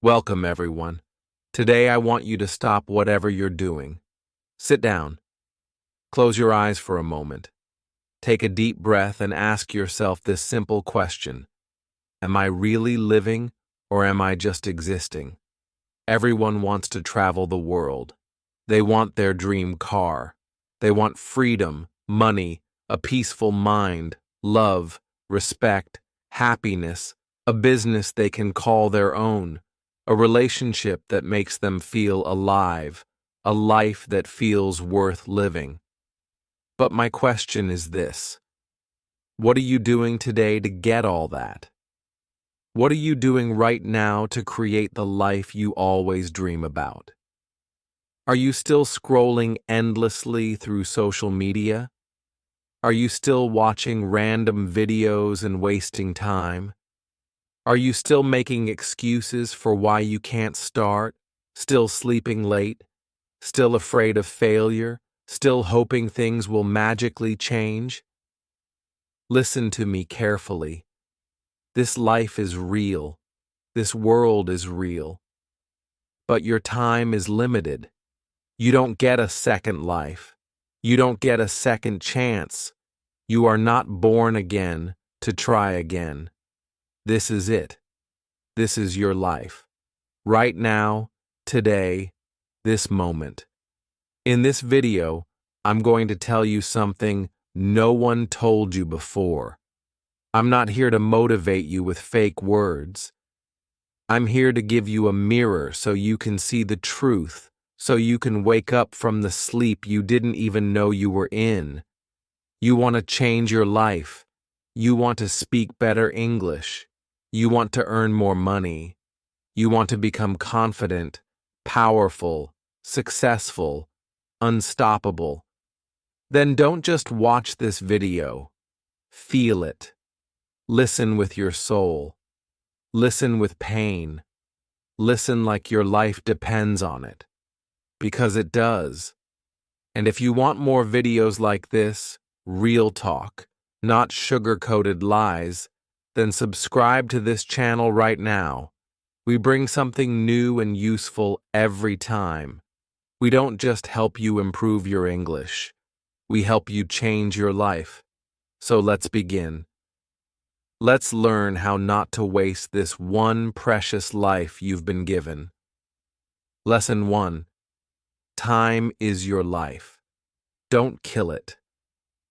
Welcome, everyone. Today I want you to stop whatever you're doing. Sit down. Close your eyes for a moment. Take a deep breath and ask yourself this simple question. Am I really living or am I just existing? Everyone wants to travel the world. They want their dream car. They want freedom, money, a peaceful mind, love, respect, happiness, a business they can call their own, a relationship that makes them feel alive, a life that feels worth living. But my question is this: what are you doing today to get all that? What are you doing right now to create the life you always dream about? Are you still scrolling endlessly through social media? Are you still watching random videos and wasting time? Are you still making excuses for why you can't start? Still sleeping late? Still afraid of failure? Still hoping things will magically change? Listen to me carefully. This life is real. This world is real. But your time is limited. You don't get a second life. You don't get a second chance. You are not born again to try again. This is it. This is your life. Right now, today, this moment. In this video, I'm going to tell you something no one told you before. I'm not here to motivate you with fake words. I'm here to give you a mirror so you can see the truth, so you can wake up from the sleep you didn't even know you were in. You want to change your life. You want to speak better English. You want to earn more money. You want to become confident, powerful, successful, unstoppable. Then don't just watch this video. Feel it. Listen with your soul. Listen with pain. Listen like your life depends on it. Because it does. And if you want more videos like this, real talk, not sugar-coated lies, then subscribe to this channel right now. We bring something new and useful every time. We don't just help you improve your English. We help you change your life. So let's begin. Let's learn how not to waste this one precious life you've been given. Lesson 1. Time is your life. Don't kill it.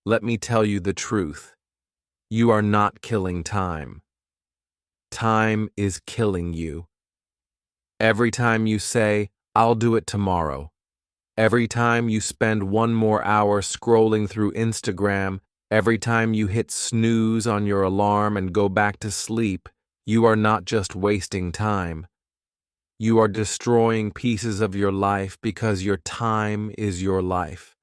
Let me tell you the truth. You are not killing time. Time is killing you. Every time you say, "I'll do it tomorrow," every time you spend one more hour scrolling through Instagram, every time you hit snooze on your alarm and go back to sleep, you are not just wasting time. You are destroying pieces of your life because your time is your life.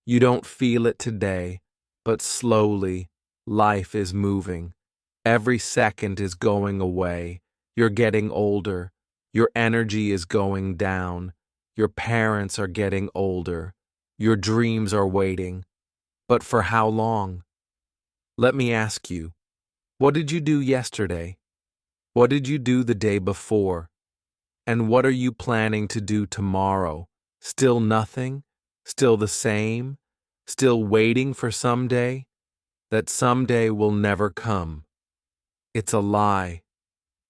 You don't feel it today, but slowly, life is moving. Every second is going away. You're getting older. Your energy is going down. Your parents are getting older. Your dreams are waiting. But for how long? Let me ask you, what did you do yesterday? What did you do the day before? And what are you planning to do tomorrow? Still nothing? Still the same? Still waiting for someday? That someday will never come. It's a lie.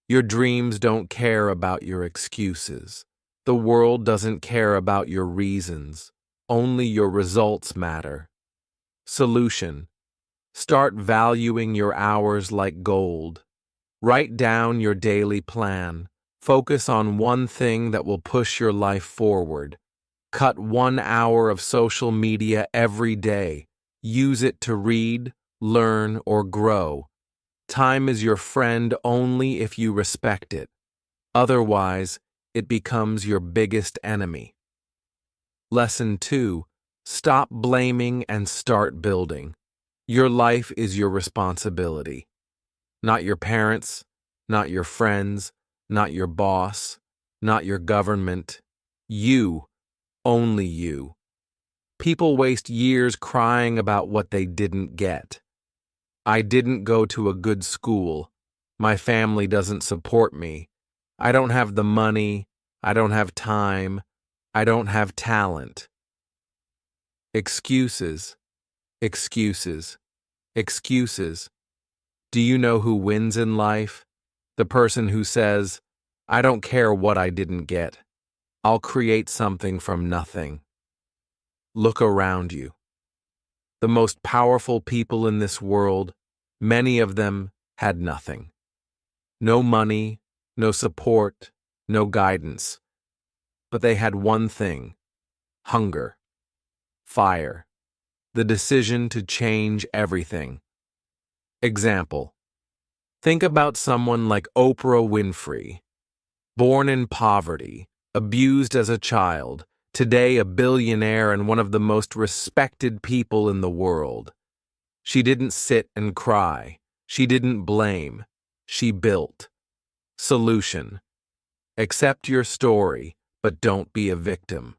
Your dreams don't care about your excuses. The world doesn't care about your reasons. Only your results matter. Solution: start valuing your hours like gold. Write down your daily plan. Focus on one thing that will push your life forward. Cut 1 hour of social media every day. Use it to read, learn, or grow. Time is your friend only if you respect it. Otherwise, it becomes your biggest enemy. Lesson 2. Stop blaming and start building. Your life is your responsibility. Not your parents, not your friends, not your boss, not your government. You, only you. People waste years crying about what they didn't get. I didn't go to a good school. My family doesn't support me. I don't have the money. I don't have time. I don't have talent. Excuses, excuses, excuses. Do you know who wins in life? The person who says, I don't care what I didn't get. I'll create something from nothing. Look around you. The most powerful people in this world, many of them had nothing. No money, no support, no guidance. But they had one thing: hunger, fire, the decision to change everything. Example: think about someone like Oprah Winfrey, born in poverty, abused as a child, today a billionaire and one of the most respected people in the world. She didn't sit and cry. She didn't blame. She built. Solution: accept your story, but don't be a victim.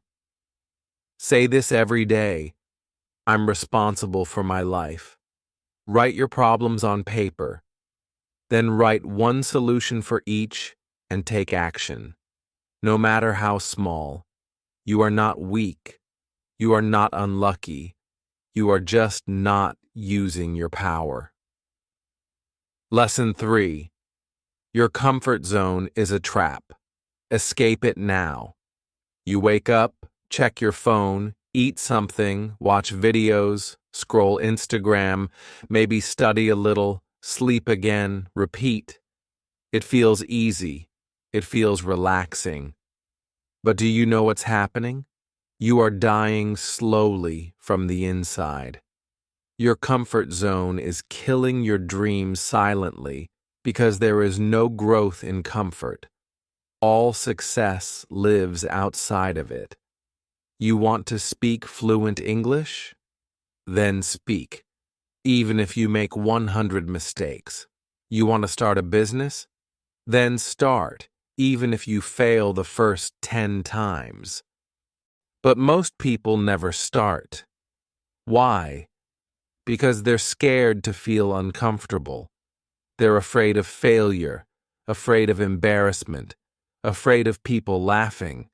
Say this every day: I'm responsible for my life. Write your problems on paper. Then write one solution for each and take action. No matter how small. You are not weak. You are not unlucky. You are just not using your power. Lesson 3. Your comfort zone is a trap. Escape it now. You wake up, check your phone, eat something, watch videos, scroll Instagram, maybe study a little, sleep again, repeat. It feels easy. It feels relaxing. But do you know what's happening? You are dying slowly from the inside. Your comfort zone is killing your dreams silently because there is no growth in comfort. All success lives outside of it. You want to speak fluent English? Then speak, even if you make 100 mistakes. You want to start a business? Then start, even if you fail the first 10 times. But most people never start. Why? Because they're scared to feel uncomfortable. They're afraid of failure, afraid of embarrassment, afraid of people laughing.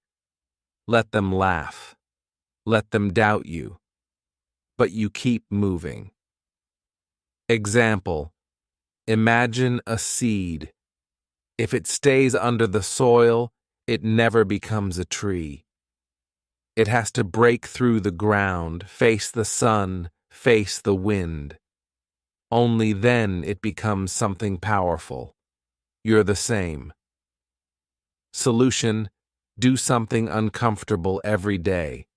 Let them laugh. Let them doubt you. But you keep moving. Example: imagine a seed. If it stays under the soil, it never becomes a tree. It has to break through the ground, face the sun, face the wind. Only then it becomes something powerful. You're the same. Solution: do something uncomfortable every day.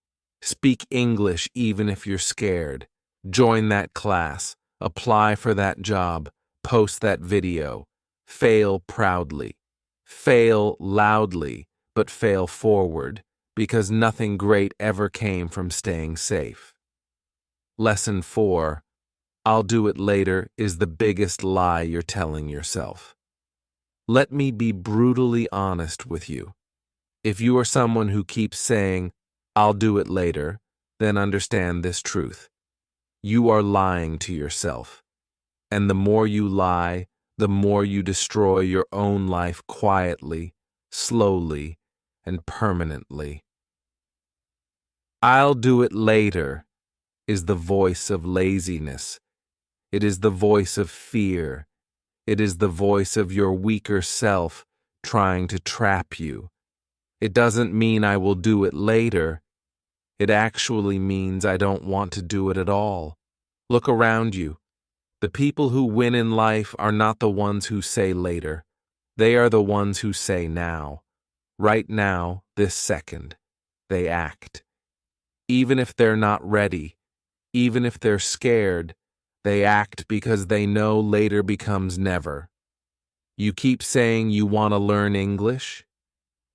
Speak English even if you're scared. Join that class. Apply for that job. Post that video. Fail proudly. Fail loudly, but fail forward, because nothing great ever came from staying safe. Lesson 4. I'll do it later is the biggest lie you're telling yourself. Let me be brutally honest with you. If you are someone who keeps saying, I'll do it later, then understand this truth. You are lying to yourself. And the more you lie, the more you destroy your own life quietly, slowly, and permanently. I'll do it later is the voice of laziness. It is the voice of fear. It is the voice of your weaker self trying to trap you. It doesn't mean I will do it later. It actually means I don't want to do it at all. Look around you. The people who win in life are not the ones who say later. They are the ones who say now. Right now, this second. They act. Even if they're not ready, even if they're scared, they act because they know later becomes never. You keep saying you want to learn English?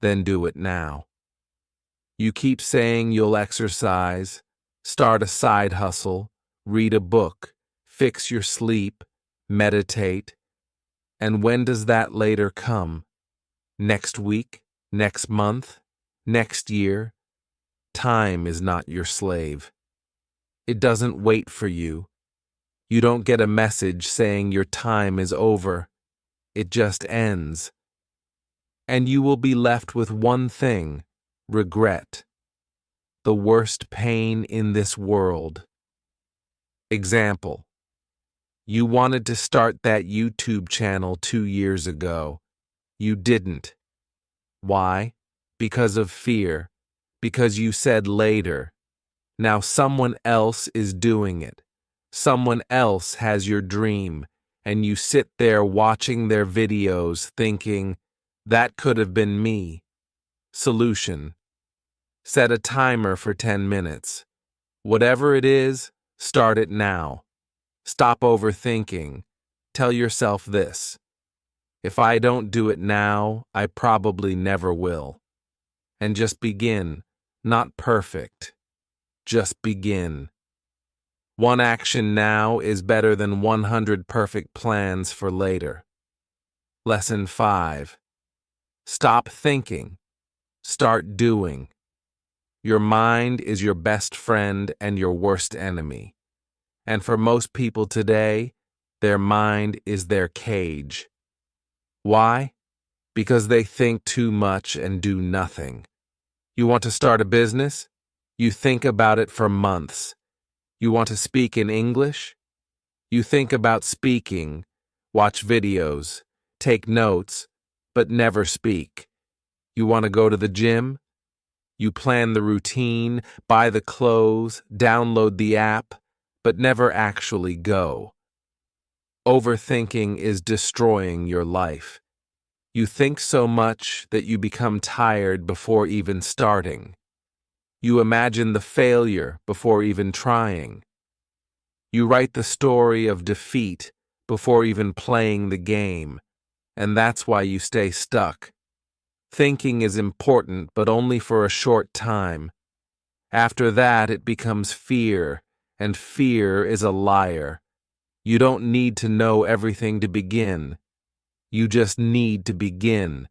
Then do it now. You keep saying you'll exercise, start a side hustle, read a book, fix your sleep, meditate. And when does that later come? Next week? Next month? Next year? Time is not your slave. It doesn't wait for you. You don't get a message saying your time is over. It just ends. and you will be left with one thing: regret. The worst pain in this world. Example: you wanted to start that YouTube channel 2 years ago. You didn't. Why? Because of fear. Because you said later. Now someone else is doing it. Someone else has your dream, and you sit there watching their videos thinking, that could have been me. Solution: set a timer for 10 minutes. Whatever it is, start it now. Stop overthinking. Tell yourself this: if I don't do it now, I probably never will. And just begin. Not perfect. Just begin. One action now is better than 100 perfect plans for later. Lesson 5. Stop thinking. Start doing. Your mind is your best friend and your worst enemy. And for most people today, their mind is their cage. Why? Because they think too much and do nothing. You want to start a business? You think about it for months. You want to speak in English? You think about speaking, watch videos, take notes, but never speak. You want to go to the gym? You plan the routine, buy the clothes, download the app, but never actually go. Overthinking is destroying your life. You think so much that you become tired before even starting. You imagine the failure before even trying. You write the story of defeat before even playing the game, and that's why you stay stuck. Thinking is important, but only for a short time. After that, it becomes fear, and fear is a liar. You don't need to know everything to begin. You just need to begin.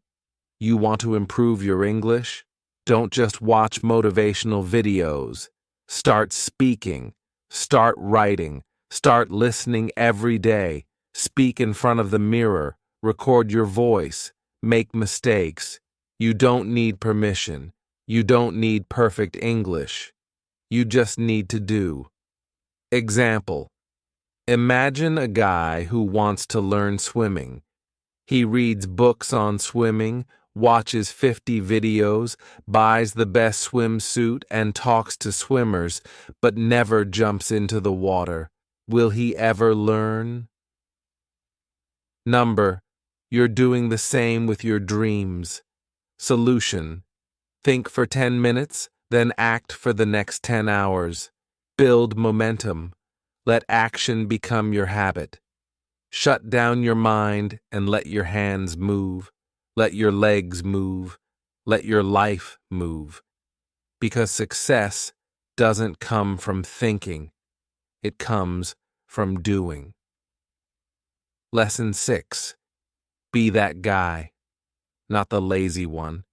You want to improve your English? Don't just watch motivational videos. Start speaking. Start writing. Start listening every day. Speak in front of the mirror. Record your voice. Make mistakes. You don't need permission. You don't need perfect English. You just need to do. Example: imagine a guy who wants to learn swimming. He reads books on swimming, watches 50 videos, buys the best swimsuit, and talks to swimmers, but never jumps into the water. Will he ever learn? Number: you're doing the same with your dreams. Solution: think for 10 minutes, then act for the next 10 hours. Build momentum. Let action become your habit. Shut down your mind and let your hands move. Let your legs move. Let your life move. Because success doesn't come from thinking. It comes from doing. Lesson 6. Be that guy. Not the lazy one.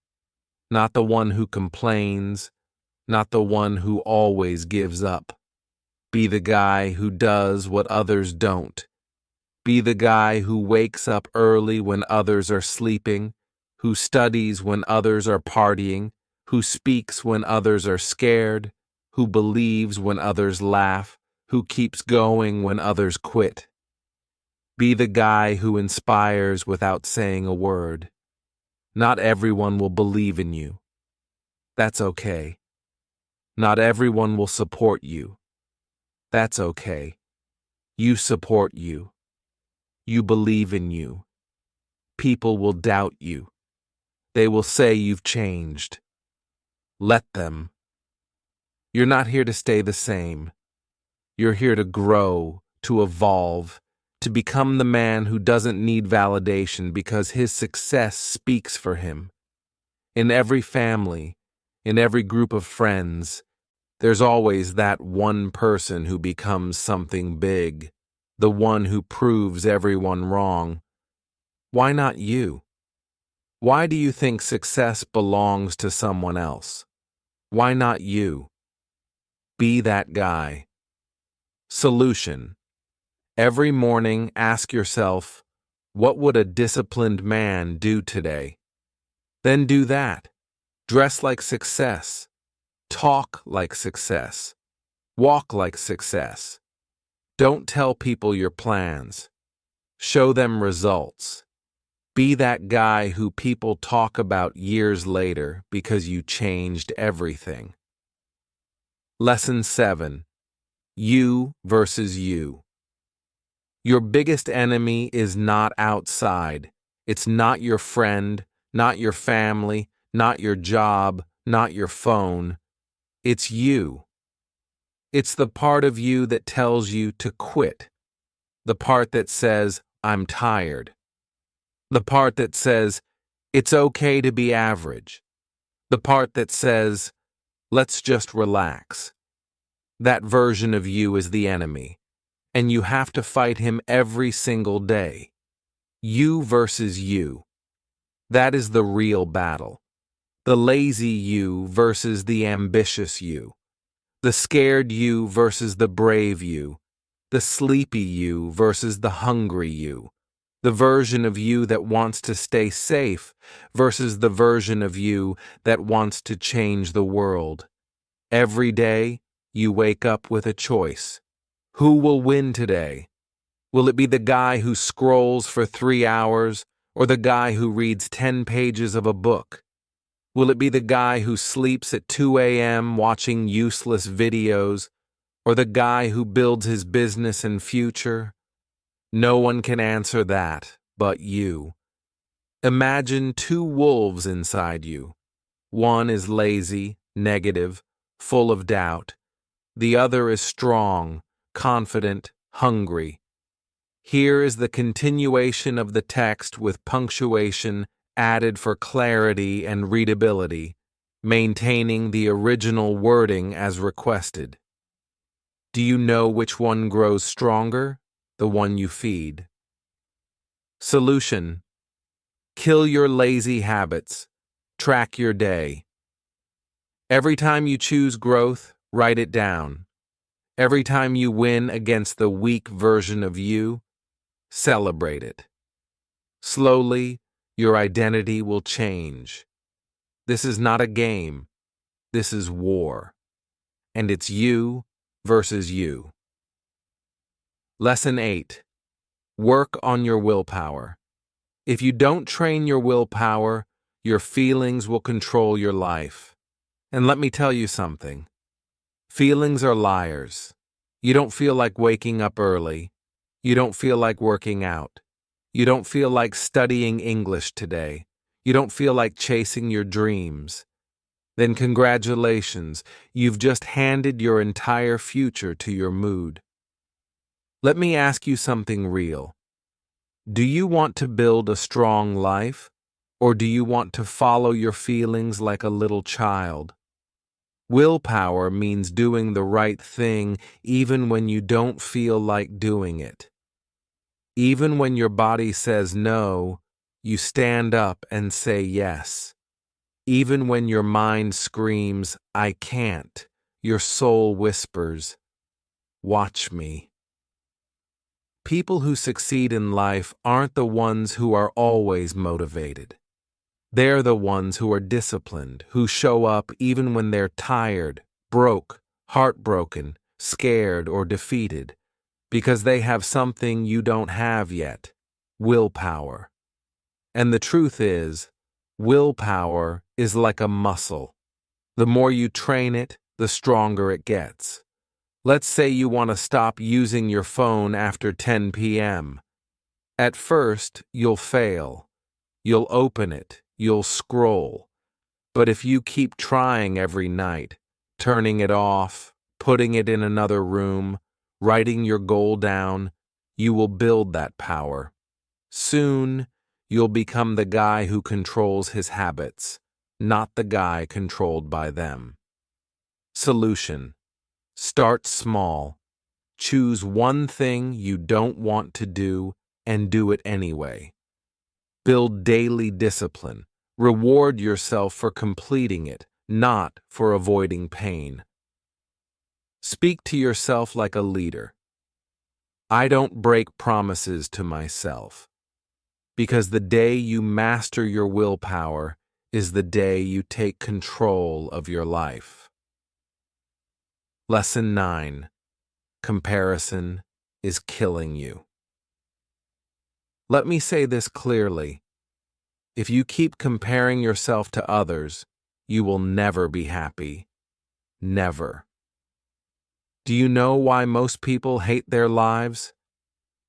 Not the one who complains. Not the one who always gives up. Be the guy who does what others don't. Be the guy who wakes up early when others are sleeping, who studies when others are partying, who speaks when others are scared, who believes when others laugh, who keeps going when others quit. Be the guy who inspires without saying a word. Not everyone will believe in you. That's okay. Not everyone will support you. That's okay. You support you. You believe in you. People will doubt you. They will say you've changed. Let them. You're not here to stay the same. You're here to grow, to evolve, to become the man who doesn't need validation because his success speaks for him. In every family, in every group of friends, there's always that one person who becomes something big, the one who proves everyone wrong. Why not you? Why do you think success belongs to someone else? Why not you? Be that guy. Solution: every morning ask yourself, what would a disciplined man do today? Then do that. Dress like success. Talk like success. Walk like success. Don't tell people your plans. Show them results. Be that guy who people talk about years later because you changed everything. Lesson 7. You versus you. Your biggest enemy is not outside. It's not your friend, not your family, not your job, not your phone. It's you. It's the part of you that tells you to quit. The part that says, I'm tired. The part that says, it's okay to be average. The part that says, let's just relax. That version of you is the enemy, and you have to fight him every single day. You versus you. That is the real battle. The lazy you versus the ambitious you. The scared you versus the brave you. The sleepy you versus the hungry you. The version of you that wants to stay safe versus the version of you that wants to change the world. Every day, you wake up with a choice. Who will win today? Will it be the guy who scrolls for 3 hours or the guy who reads 10 pages of a book? Will it be the guy who sleeps at 2 a.m. watching useless videos or the guy who builds his business and future? No one can answer that but you. Imagine 2 wolves inside you. One is lazy, negative, full of doubt. The other is strong, confident, hungry. Here is the continuation of the text with punctuation added for clarity and readability, maintaining the original wording as requested. Do you know which one grows stronger? The one you feed. Solution: kill your lazy habits. Track your day. Every time you choose growth, write it down. Every time you win against the weak version of you, celebrate it. Slowly, your identity will change. This is not a game. This is war. And it's you versus you. Lesson 8. Work on your willpower. If you don't train your willpower, your feelings will control your life. And let me tell you something. Feelings are liars. You don't feel like waking up early. You don't feel like working out. You don't feel like studying English today. You don't feel like chasing your dreams. Then congratulations, you've just handed your entire future to your mood. Let me ask you something real. Do you want to build a strong life, or do you want to follow your feelings like a little child? Willpower means doing the right thing even when you don't feel like doing it. Even when your body says no, you stand up and say yes. Even when your mind screams, I can't, your soul whispers, watch me. People who succeed in life aren't the ones who are always motivated. They're the ones who are disciplined, who show up even when they're tired, broke, heartbroken, scared, or defeated, because they have something you don't have yet: willpower. And the truth is, willpower is like a muscle. The more you train it, the stronger it gets. Let's say you want to stop using your phone after 10 p.m. At first, you'll fail. You'll open it, you'll scroll. But if you keep trying every night, turning it off, putting it in another room, writing your goal down, you will build that power. Soon, you'll become the guy who controls his habits, not the guy controlled by them. Solution: start small. Choose one thing you don't want to do and do it anyway. Build daily discipline. Reward yourself for completing it, not for avoiding pain. Speak to yourself like a leader. I don't break promises to myself, because the day you master your willpower is the day you take control of your life. Lesson 9. Comparison is killing you. Let me say this clearly. If you keep comparing yourself to others, you will never be happy. Never. Do you know why most people hate their lives?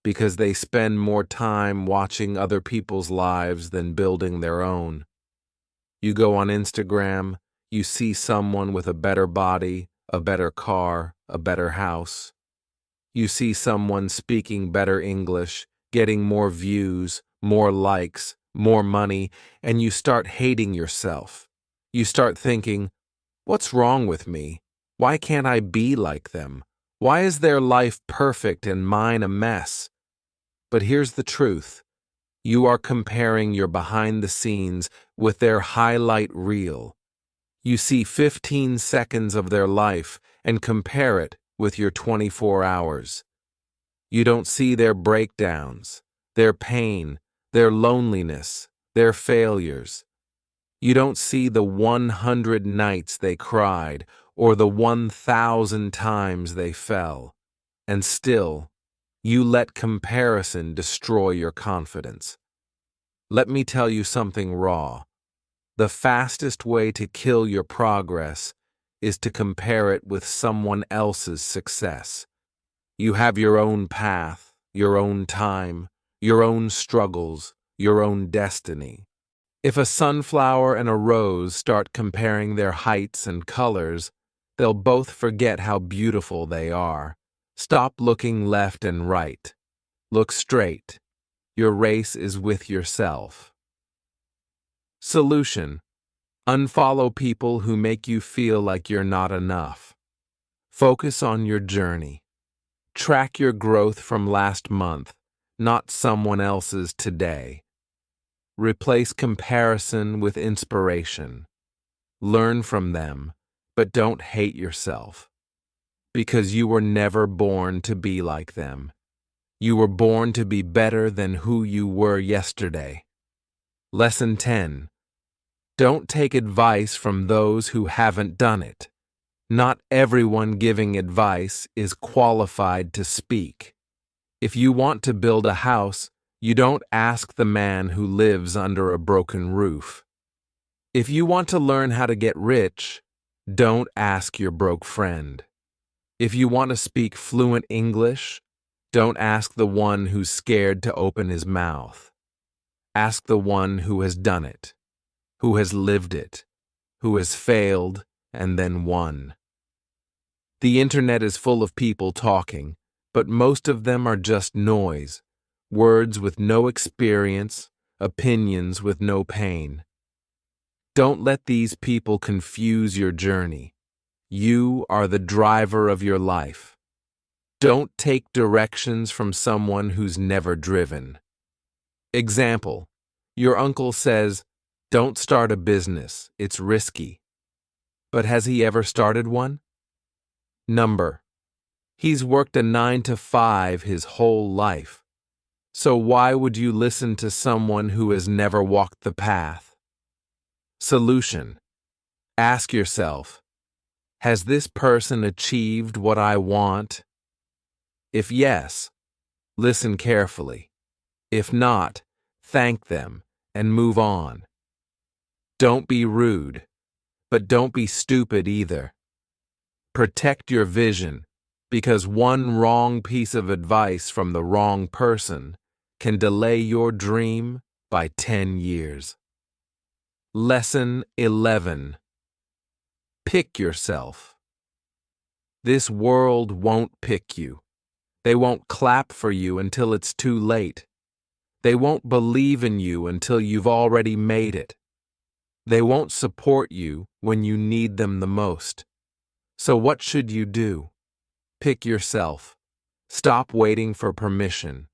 Because they spend more time watching other people's lives than building their own. You go on Instagram, you see someone with a better body, a better car, a better house. You see someone speaking better English, getting more views, more likes, more money, and you start hating yourself. You start thinking, what's wrong with me? Why can't I be like them? Why is their life perfect and mine a mess? But here's the truth. You are comparing your behind the scenes with their highlight reel. You see 15 seconds of their life and compare it with your 24 hours. You don't see their breakdowns, their pain, their loneliness, their failures. You don't see the 100 nights they cried or the 1,000 times they fell. And still, you let comparison destroy your confidence. Let me tell you something raw. The fastest way to kill your progress is to compare it with someone else's success. You have your own path, your own time, your own struggles, your own destiny. If a sunflower and a rose start comparing their heights and colors, they'll both forget how beautiful they are. Stop looking left and right. Look straight. Your race is with yourself. Solution: unfollow people who make you feel like you're not enough. Focus on your journey. Track your growth from last month, not someone else's today. Replace comparison with inspiration. Learn from them, but don't hate yourself. Because you were never born to be like them. You were born to be better than who you were yesterday. Lesson 10. Don't take advice from those who haven't done it. Not everyone giving advice is qualified to speak. If you want to build a house, you don't ask the man who lives under a broken roof. If you want to learn how to get rich, don't ask your broke friend. If you want to speak fluent English, don't ask the one who's scared to open his mouth. Ask the one who has done it, who has lived it, who has failed and then won. The internet is full of people talking, but most of them are just noise, words with no experience, opinions with no pain. Don't let these people confuse your journey. You are the driver of your life. Don't take directions from someone who's never driven. Example: your uncle says, don't start a business, it's risky. But has he ever started one? Number: he's worked a 9 to 5 his whole life. So why would you listen to someone who has never walked the path? Solution: ask yourself, has this person achieved what I want? If yes, listen carefully. If not, thank them and move on. Don't be rude, but don't be stupid either. Protect your vision, because one wrong piece of advice from the wrong person can delay your dream by 10 years. Lesson 11. Pick yourself. This world won't pick you. They won't clap for you until it's too late. They won't believe in you until you've already made it. They won't support you when you need them the most. So what should you do? Pick yourself. Stop waiting for permission.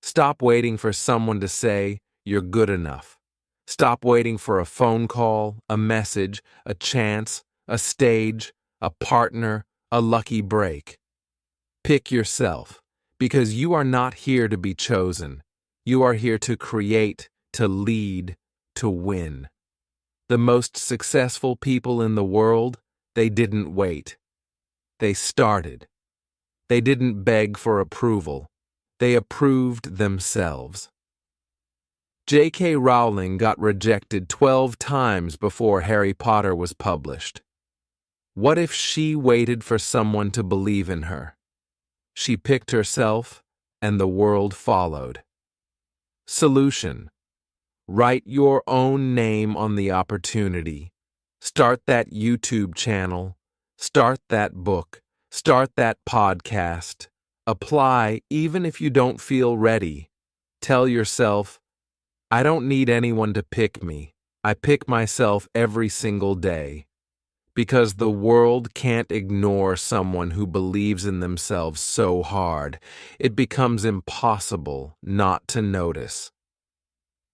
Stop waiting for someone to say you're good enough. Stop waiting for a phone call, a message, a chance, a stage, a partner, a lucky break. Pick yourself, because you are not here to be chosen. You are here to create, to lead, to win. The most successful people in the world, they didn't wait. They started. They didn't beg for approval. They approved themselves. J.K. Rowling got rejected 12 times before Harry Potter was published. What if she waited for someone to believe in her? She picked herself, and the world followed. Solution: write your own name on the opportunity. Start that YouTube channel. Start that book. Start that podcast. Apply even if you don't feel ready. Tell yourself, I don't need anyone to pick me. I pick myself every single day. Because the world can't ignore someone who believes in themselves so hard, it becomes impossible not to notice.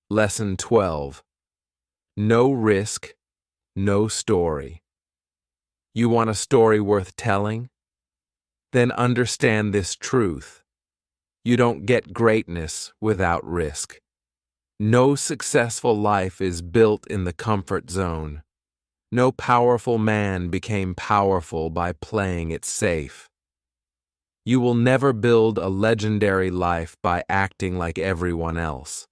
Lesson 12. No risk, no story. You want a story worth telling? Then understand this truth. You don't get greatness without risk. No successful life is built in the comfort zone. No powerful man became powerful by playing it safe. You will never build a legendary life by acting like everyone else.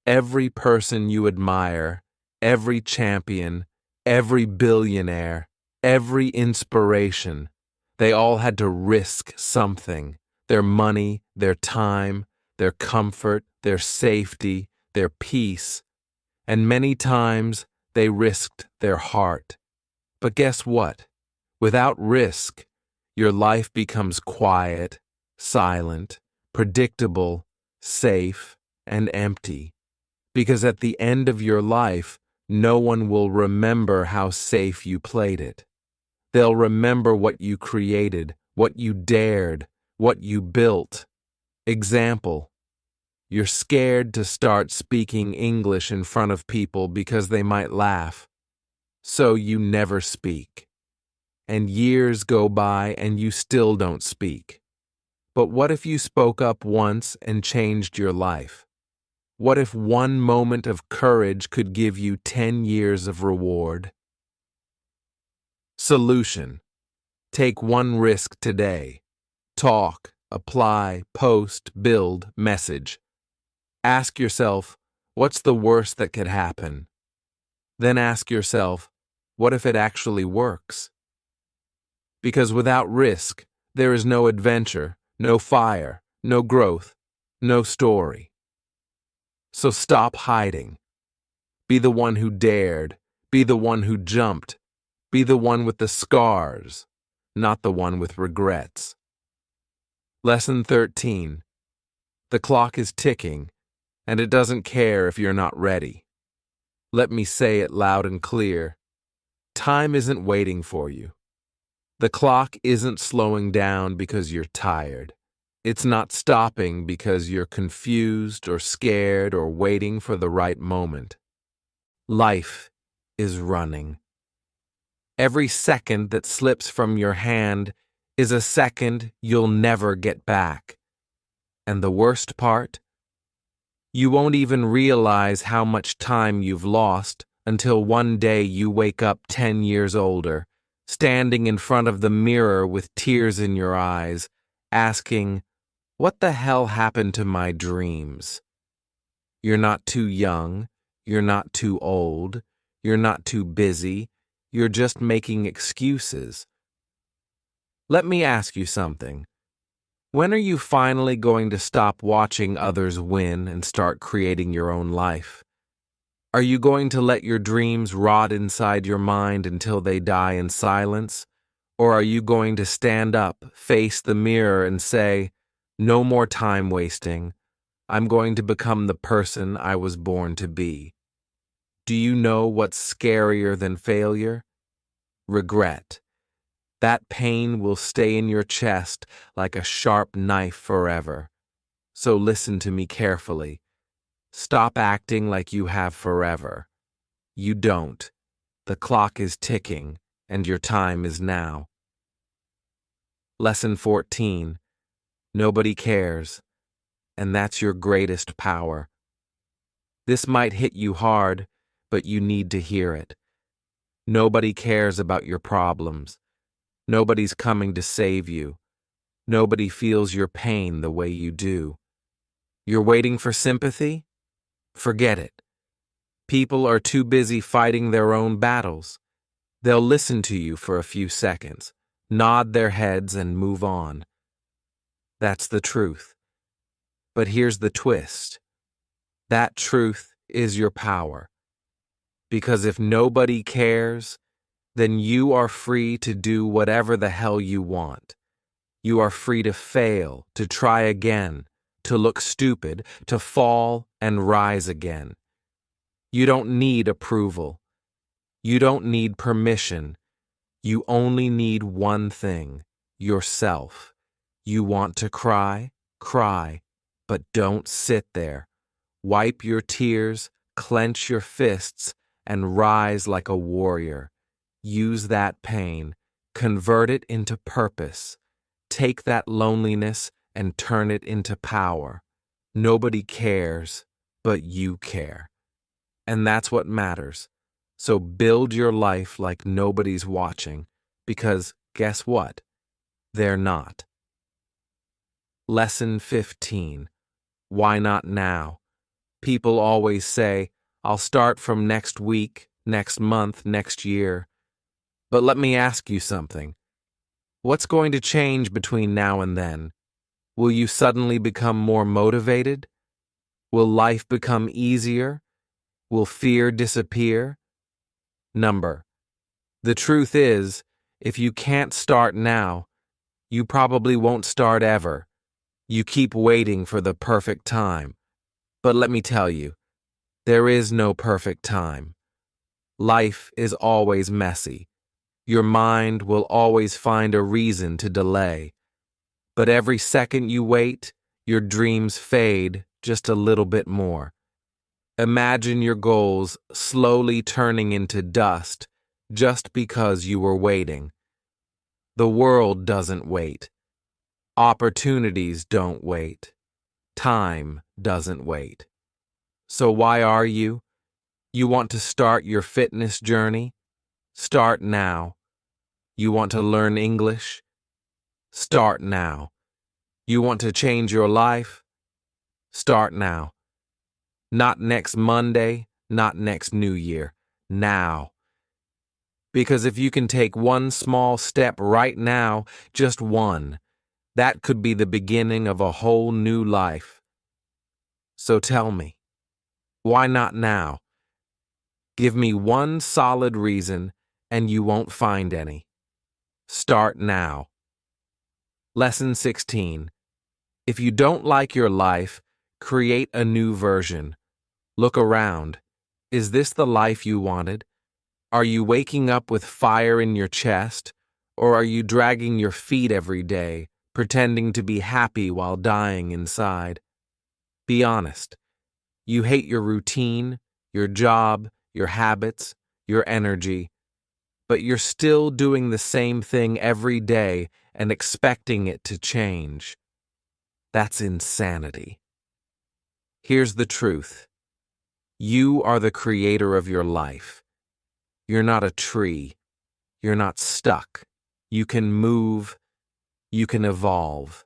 Every person you admire, every champion, every billionaire, every inspiration, they all had to risk something: their money, their time, their comfort, their safety, their peace, and many times they risked their heart. But guess what? Without risk, your life becomes quiet, silent, predictable, safe, and empty. Because at the end of your life, no one will remember how safe you played it. They'll remember what you created, what you dared, what you built. Example: you're scared to start speaking English in front of people because they might laugh. So you never speak. And years go by and you still don't speak. But what if you spoke up once and changed your life? What if one moment of courage could give you 10 years of reward? Solution: take one risk today. Talk, apply, post, build, message. Ask yourself, what's the worst that could happen? Then ask yourself, what if it actually works? Because without risk, there is no adventure, no fire, no growth, no story. So stop hiding. Be the one who dared. Be the one who jumped. Be the one with the scars, not the one with regrets. Lesson 13. The clock is ticking, and it doesn't care if you're not ready. Let me say it loud and clear. Time isn't waiting for you. The clock isn't slowing down because you're tired. It's not stopping because you're confused or scared or waiting for the right moment. Life is running. Every second that slips from your hand is a second you'll never get back. And the worst part? You won't even realize how much time you've lost until one day you wake up 10 years older, standing in front of the mirror with tears in your eyes, asking, what the hell happened to my dreams? You're not too young, you're not too old, you're not too busy, you're just making excuses. Let me ask you something. When are you finally going to stop watching others win and start creating your own life? Are you going to let your dreams rot inside your mind until they die in silence? Or are you going to stand up, face the mirror, and say, no more time wasting. I'm going to become the person I was born to be. Do you know what's scarier than failure? Regret. That pain will stay in your chest like a sharp knife forever. So listen to me carefully. Stop acting like you have forever. You don't. The clock is ticking, and your time is now. Lesson 14. Nobody cares, and that's your greatest power. This might hit you hard, but you need to hear it. Nobody cares about your problems. Nobody's coming to save you. Nobody feels your pain the way you do. You're waiting for sympathy? Forget it. People are too busy fighting their own battles. They'll listen to you for a few seconds, nod their heads, and move on. That's the truth. But here's the twist. That truth is your power. Because if nobody cares, then you are free to do whatever the hell you want. You are free to fail, to try again, to look stupid, to fall and rise again. You don't need approval. You don't need permission. You only need one thing, yourself. You want to cry? Cry, but don't sit there. Wipe your tears, clench your fists, and rise like a warrior. Use that pain, convert it into purpose. Take that loneliness and turn it into power. Nobody cares, but you care. And that's what matters. So build your life like nobody's watching, because guess what? They're not. Lesson 15. Why not now? People always say, I'll start from next week, next month, next year. But let me ask you something. What's going to change between now and then? Will you suddenly become more motivated? Will life become easier? Will fear disappear? The truth is, if you can't start now, you probably won't start ever. You keep waiting for the perfect time. But let me tell you, there is no perfect time. Life is always messy. Your mind will always find a reason to delay. But every second you wait, your dreams fade just a little bit more. Imagine your goals slowly turning into dust just because you were waiting. The world doesn't wait. Opportunities don't wait. Time doesn't wait. So why are you? You want to start your fitness journey? Start now. You want to learn English? Start now. You want to change your life? Start now. Not next Monday, not next New Year. Now. Because if you can take one small step right now, just one, that could be the beginning of a whole new life. So tell me, why not now? Give me one solid reason, and you won't find any. Start now. Lesson 16. If you don't like your life, create a new version. Look around. Is this the life you wanted? Are you waking up with fire in your chest? Or are you dragging your feet every day, pretending to be happy while dying inside? Be honest. You hate your routine, your job, your habits, your energy, but you're still doing the same thing every day and expecting it to change. That's insanity. Here's the truth. You are the creator of your life. You're not a tree. You're not stuck. You can move. You can evolve.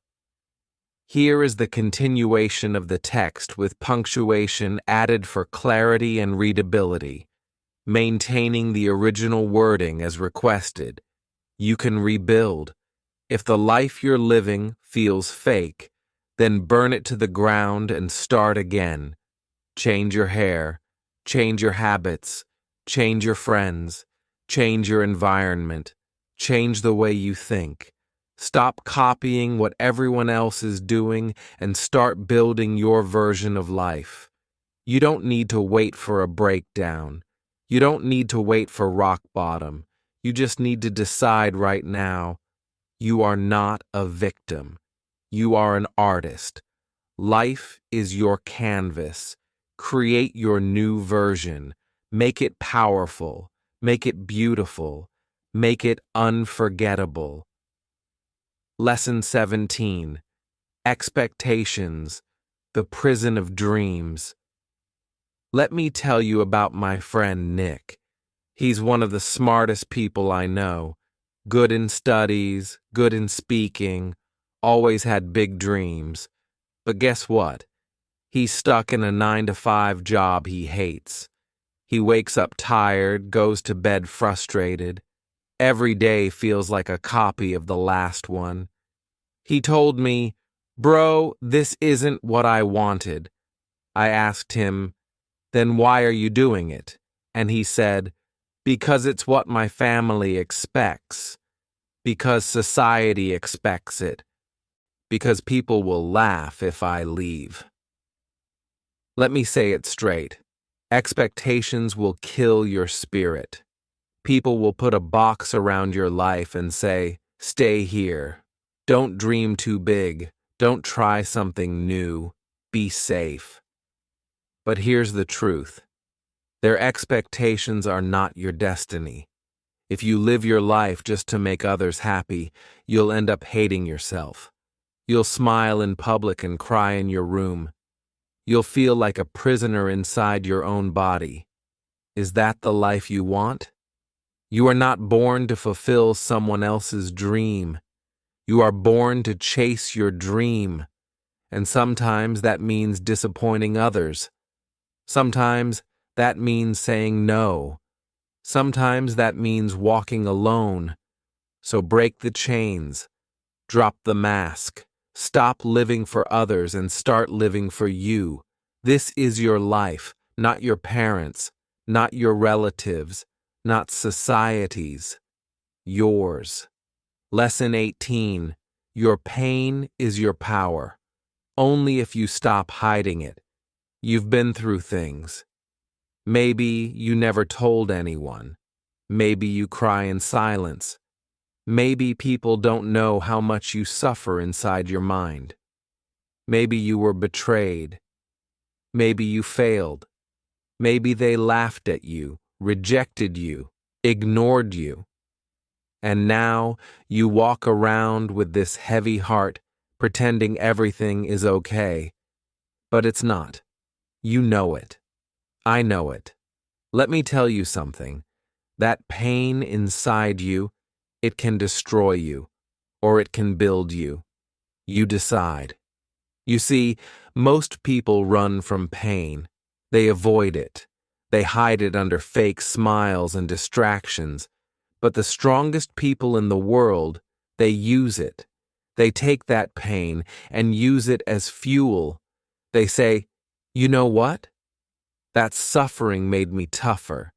Here is the continuation of the text with punctuation added for clarity and readability, maintaining the original wording as requested. You can rebuild. If the life you're living feels fake, then burn it to the ground and start again. Change your hair, change your habits, change your friends, change your environment, change the way you think. Stop copying what everyone else is doing and start building your version of life. You don't need to wait for a breakdown. You don't need to wait for rock bottom. You just need to decide right now. You are not a victim. You are an artist. Life is your canvas. Create your new version. Make it powerful. Make it beautiful. Make it unforgettable. Lesson 17. Expectations, the prison of dreams. Let me tell you about my friend Nick. He's one of the smartest people I know. Good in studies, good in speaking, always had big dreams. But guess what? He's stuck in a 9-to-5 job he hates. He wakes up tired, goes to bed frustrated. Every day feels like a copy of the last one. He told me, "Bro, this isn't what I wanted." I asked him, "Then why are you doing it?" And he said, "Because it's what my family expects. Because society expects it. Because people will laugh if I leave." Let me say it straight. Expectations will kill your spirit. People will put a box around your life and say, "Stay here. Don't dream too big. Don't try something new. Be safe." But here's the truth. Their expectations are not your destiny. If you live your life just to make others happy, you'll end up hating yourself. You'll smile in public and cry in your room. You'll feel like a prisoner inside your own body. Is that the life you want? You are not born to fulfill someone else's dream. You are born to chase your dream. And sometimes that means disappointing others. Sometimes that means saying no. Sometimes that means walking alone. So break the chains. Drop the mask. Stop living for others and start living for you. This is your life, not your parents', not your relatives', not society's. Yours. Lesson 18. Your pain is your power. Only if you stop hiding it. You've been through things. Maybe you never told anyone. Maybe you cry in silence. Maybe people don't know how much you suffer inside your mind. Maybe you were betrayed. Maybe you failed. Maybe they laughed at you, rejected you, ignored you. And now you walk around with this heavy heart, pretending everything is okay. But it's not. You know it. I know it. Let me tell you something. That pain inside you, it can destroy you, or it can build you. You decide. You see, most people run from pain. They avoid it. They hide it under fake smiles and distractions. But the strongest people in the world, they use it. They take that pain and use it as fuel. They say, "You know what? That suffering made me tougher.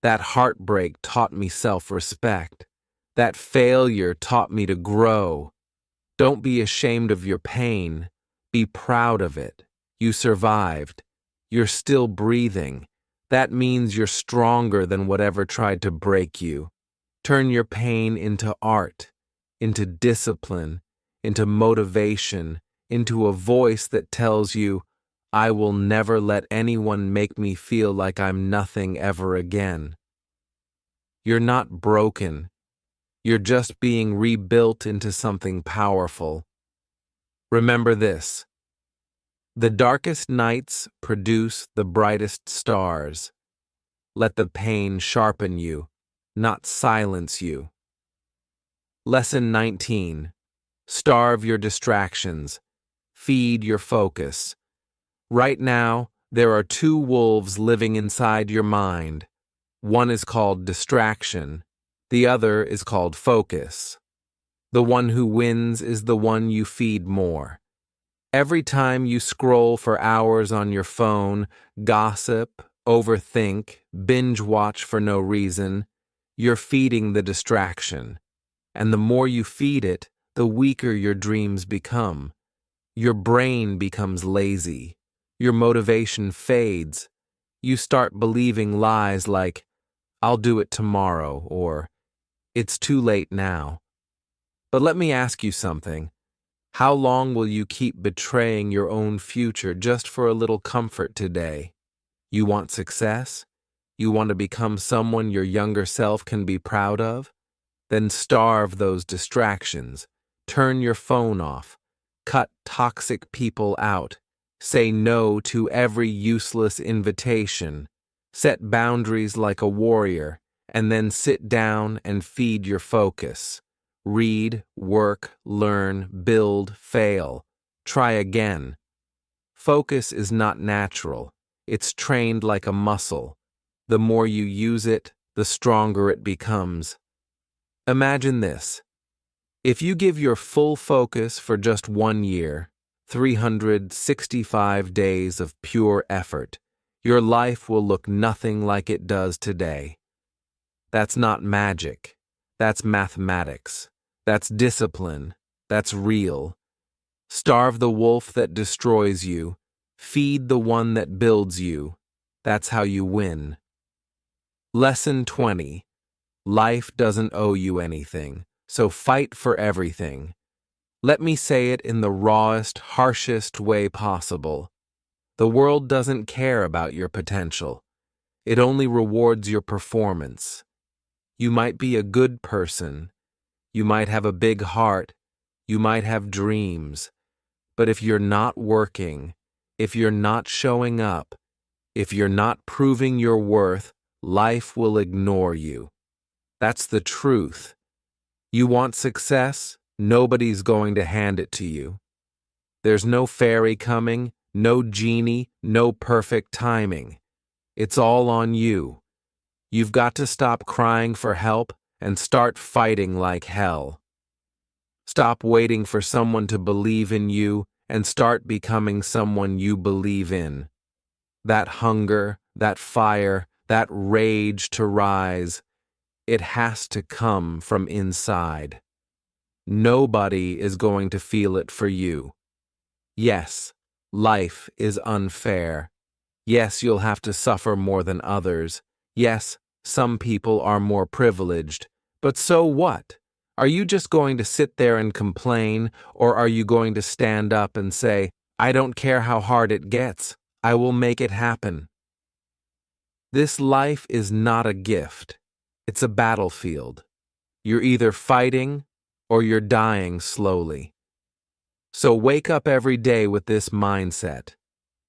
That heartbreak taught me self-respect. That failure taught me to grow." Don't be ashamed of your pain. Be proud of it. You survived. You're still breathing. That means you're stronger than whatever tried to break you. Turn your pain into art, into discipline, into motivation, into a voice that tells you, "I will never let anyone make me feel like I'm nothing ever again." You're not broken. You're just being rebuilt into something powerful. Remember this. The darkest nights produce the brightest stars. Let the pain sharpen you, not silence you. Lesson 19. Starve your distractions. Feed your focus. Right now, there are two wolves living inside your mind. One is called distraction. The other is called focus. The one who wins is the one you feed more. Every time you scroll for hours on your phone, gossip, overthink, binge watch for no reason, you're feeding the distraction. And the more you feed it, the weaker your dreams become. Your brain becomes lazy. Your motivation fades. You start believing lies like, "I'll do it tomorrow," or "It's too late now." But let me ask you something. How long will you keep betraying your own future just for a little comfort today? You want success? You want to become someone your younger self can be proud of? Then starve those distractions. Turn your phone off. Cut toxic people out. Say no to every useless invitation. Set boundaries like a warrior, and then sit down and feed your focus. Read, work, learn, build, fail. Try again. Focus is not natural. It's trained like a muscle. The more you use it, the stronger it becomes. Imagine this. If you give your full focus for just 1 year, 365 days of pure effort, your life will look nothing like it does today. That's not magic. That's mathematics. That's discipline. That's real. Starve the wolf that destroys you. Feed the one that builds you. That's how you win. Lesson 20. Life doesn't owe you anything, so fight for everything. Let me say it in the rawest, harshest way possible. The world doesn't care about your potential. It only rewards your performance. You might be a good person. You might have a big heart. You might have dreams. But if you're not working, if you're not showing up, if you're not proving your worth, life will ignore you. That's the truth. You want success? Nobody's going to hand it to you. There's no fairy coming, no genie, no perfect timing. It's all on you. You've got to stop crying for help and start fighting like hell. Stop waiting for someone to believe in you and start becoming someone you believe in. That hunger, that fire, that rage to rise, it has to come from inside. Nobody is going to feel it for you. Yes, life is unfair. Yes, you'll have to suffer more than others. Yes, some people are more privileged. But so what? Are you just going to sit there and complain, or are you going to stand up and say, I don't care how hard it gets, I will make it happen? This life is not a gift. It's a battlefield. You're either fighting or you're dying slowly. So wake up every day with this mindset.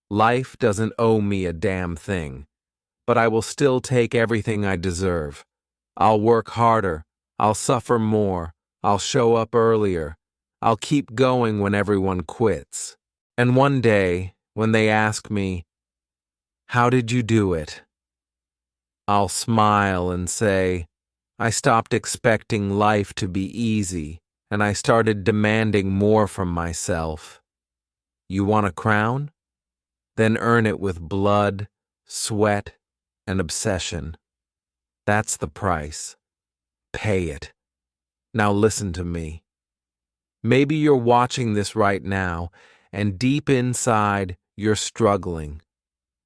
Life doesn't owe me a damn thing, but I will still take everything I deserve. I'll work harder. I'll suffer more. I'll show up earlier. I'll keep going when everyone quits. And one day, when they ask me, how did you do it? I'll smile and say, I stopped expecting life to be easy, and I started demanding more from myself. You want a crown? Then earn it with blood, sweat, and obsession. That's the price. Pay it. Now listen to me. Maybe you're watching this right now, and deep inside, you're struggling.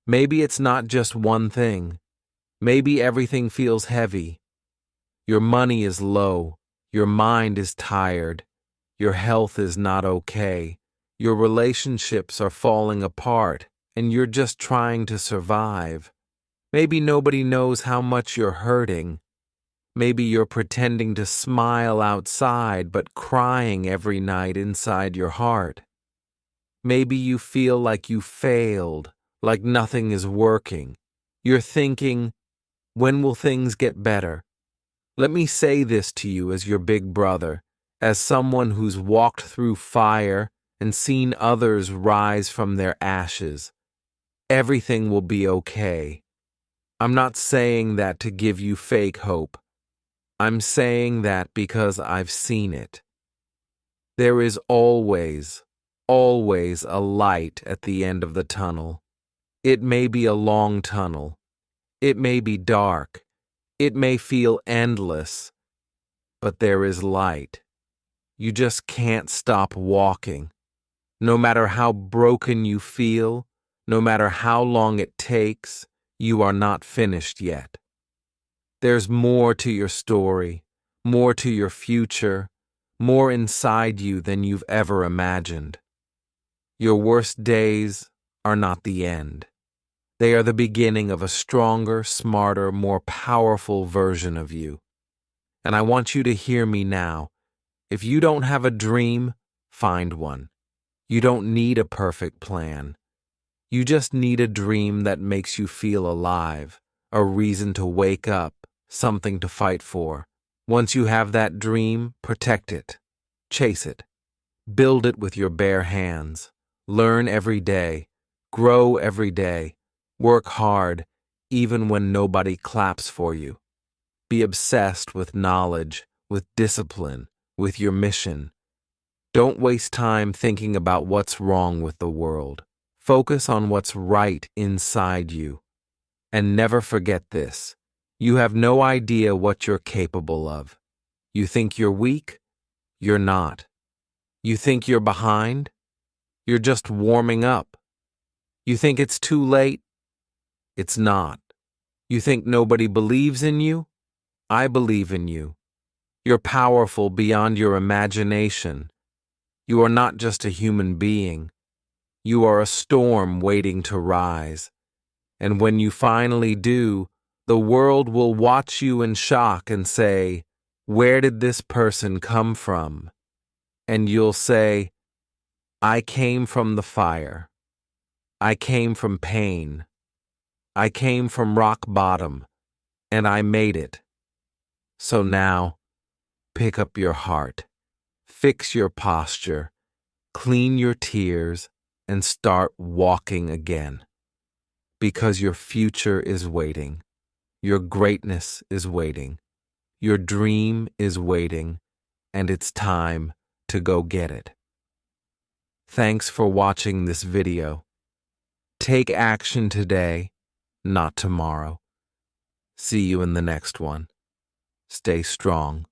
Maybe it's not just one thing. Maybe everything feels heavy. Your money is low. Your mind is tired. Your health is not okay. Your relationships are falling apart, and you're just trying to survive. Maybe nobody knows how much you're hurting. Maybe you're pretending to smile outside but crying every night inside your heart. Maybe you feel like you failed, like nothing is working. You're thinking, when will things get better? Let me say this to you as your big brother, as someone who's walked through fire and seen others rise from their ashes. Everything will be okay. I'm not saying that to give you fake hope. I'm saying that because I've seen it. There is always, always a light at the end of the tunnel. It may be a long tunnel. It may be dark. It may feel endless. But there is light. You just can't stop walking. No matter how broken you feel, no matter how long it takes, you are not finished yet. There's more to your story, more to your future, more inside you than you've ever imagined. Your worst days are not the end. They are the beginning of a stronger, smarter, more powerful version of you. And I want you to hear me now. If you don't have a dream, find one. You don't need a perfect plan. You just need a dream that makes you feel alive, a reason to wake up, something to fight for. Once you have that dream, protect it. Chase it. Build it with your bare hands. Learn every day. Grow every day. Work hard, even when nobody claps for you. Be obsessed with knowledge, with discipline, with your mission. Don't waste time thinking about what's wrong with the world. Focus on what's right inside you. And never forget this. You have no idea what you're capable of. You think you're weak? You're not. You think you're behind? You're just warming up. You think it's too late? It's not. You think nobody believes in you? I believe in you. You're powerful beyond your imagination. You are not just a human being. You are a storm waiting to rise. And when you finally do, the world will watch you in shock and say, "Where did this person come from?" And you'll say, "I came from the fire. I came from pain. I came from rock bottom, and I made it." So now, pick up your heart, fix your posture, clean your tears, and start walking again. Because your future is waiting. Your greatness is waiting. Your dream is waiting, and it's time to go get it. Thanks for watching this video. Take action today, not tomorrow. See you in the next one. Stay strong.